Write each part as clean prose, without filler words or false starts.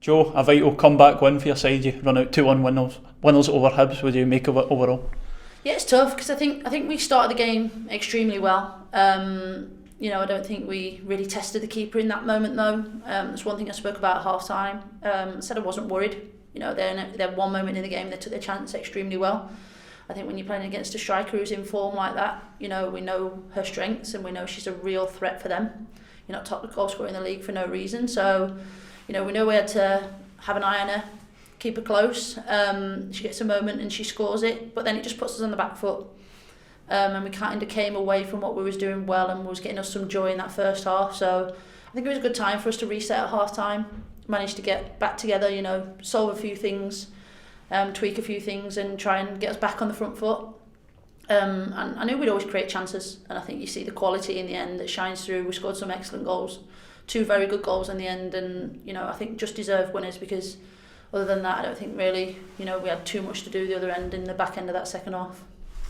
Joe, a vital comeback win for your side. You run out 2-1 winners over Hibs. What do you make of it overall? Yeah, it's tough because I think we started the game extremely well. I don't think we really tested the keeper in that moment though. That's one thing I spoke about at half time. I said I wasn't worried. They had one moment in the game they took their chance extremely well. I think when you're playing against a striker who's in form like that, we know her strengths and we know she's a real threat for them. You're not top goal scorer in the league for no reason. So, we know we had to have an eye on her, keep her close. She gets a moment and she scores it, but then it just puts us on the back foot. And we kind of came away from what we was doing well and was getting us some joy in that first half. So I think it was a good time for us to reset at half time, manage to get back together, solve a few things, tweak a few things and try and get us back on the front foot. And I knew we'd always create chances, and I think you see the quality in the end that shines through. We scored some excellent goals, 2 very good goals in the end, and I think just deserved winners because other than that I don't think really we had too much to do the other end in the back end of that second half.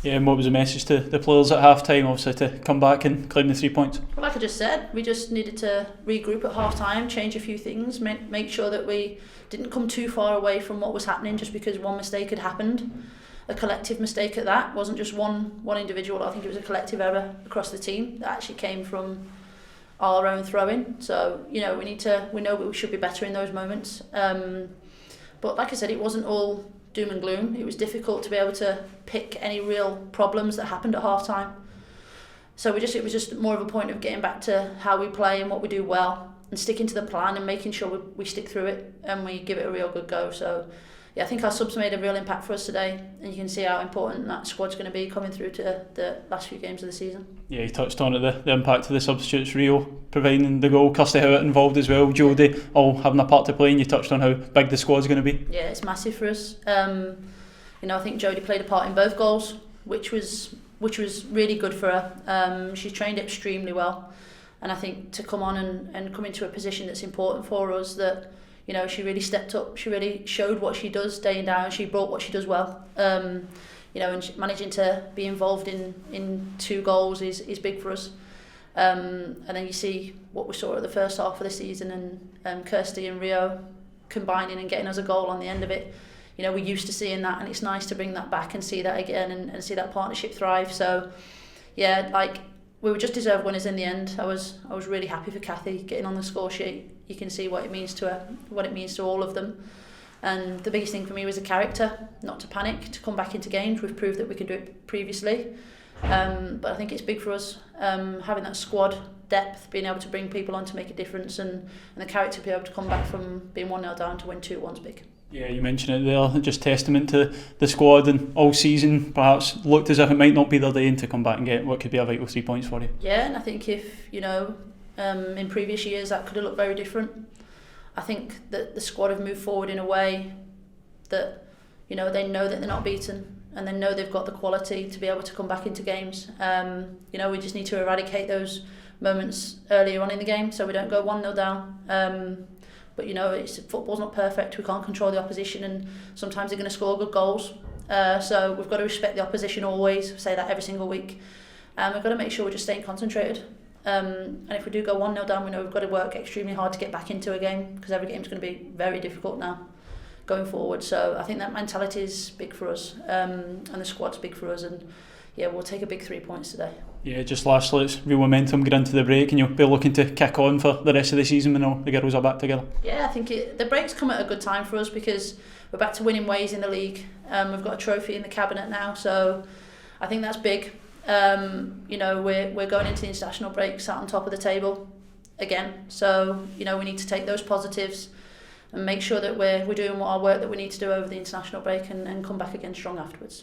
Yeah, and what was the message to the players at half time, obviously, to come back and claim the 3 points? Well, like I just said, we just needed to regroup at half time, change a few things, make sure that we didn't come too far away from what was happening just because one mistake had happened. A collective mistake at that, wasn't just one individual. I think it was a collective error across the team that actually came from our own throwing. So we know we should be better in those moments. But like I said, it wasn't all doom and gloom. It was difficult to be able to pick any real problems that happened at half time. So it was just more of a point of getting back to how we play and what we do well and sticking to the plan and making sure we stick through it and we give it a real good go. So yeah, I think our subs made a real impact for us today, and you can see how important that squad's going to be coming through to the last few games of the season. Yeah, you touched on it, the impact of the substitutes, Rio providing the goal, Kirsty Howard involved as well, Jodie all having a part to play, and you touched on how big the squad's going to be. Yeah, it's massive for us. I think Jodie played a part in both goals, which was really good for her. She's trained extremely well, and I think to come on and come into a position that's important for us that she really stepped up. She really showed what she does day in day out. She brought what she does well. And managing to be involved in 2 goals is big for us. And then you see what we saw at the first half of the season, and Kirsty and Rio combining and getting us a goal on the end of it. We're used to seeing that, and it's nice to bring that back and see that again and see that partnership thrive. So, yeah, we were just deserved winners in the end. I was really happy for Kathy getting on the score sheet. You can see what it means to her, what it means to all of them. And the biggest thing for me was the character, not to panic, to come back into games. We've proved that we could do it previously. But I think it's big for us, having that squad depth, being able to bring people on to make a difference, and the character to be able to come back from being 1-0 down to win 2-1's big. Yeah, you mentioned it there, just testament to the squad, and all season perhaps looked as if it might not be their day to come back and get what could be a vital 3 points for you. Yeah, and I think if, in previous years that could have looked very different. I think that the squad have moved forward in a way that, they know that they're not beaten, and they know they've got the quality to be able to come back into games. We just need to eradicate those moments earlier on in the game so we don't go 1-0 down. But football's not perfect. We can't control the opposition, and sometimes they're going to score good goals. So we've got to respect the opposition always. Say that every single week. We've got to make sure we're just staying concentrated. And if we do go 1-0 down, we know we've got to work extremely hard to get back into a game, because every game's going to be very difficult now going forward. So I think that mentality is big for us, and the squad's big for us, and yeah, we'll take a big 3 points today. Yeah, just lastly, it's real momentum, get into the break, and you'll be looking to kick on for the rest of the season when all the girls are back together. Yeah, I think the break's come at a good time for us because we're back to winning ways in the league. We've got a trophy in the cabinet now, so I think that's big. We're going into the international break sat on top of the table again, so we need to take those positives and make sure that we're doing our work that we need to do over the international break and come back again strong afterwards.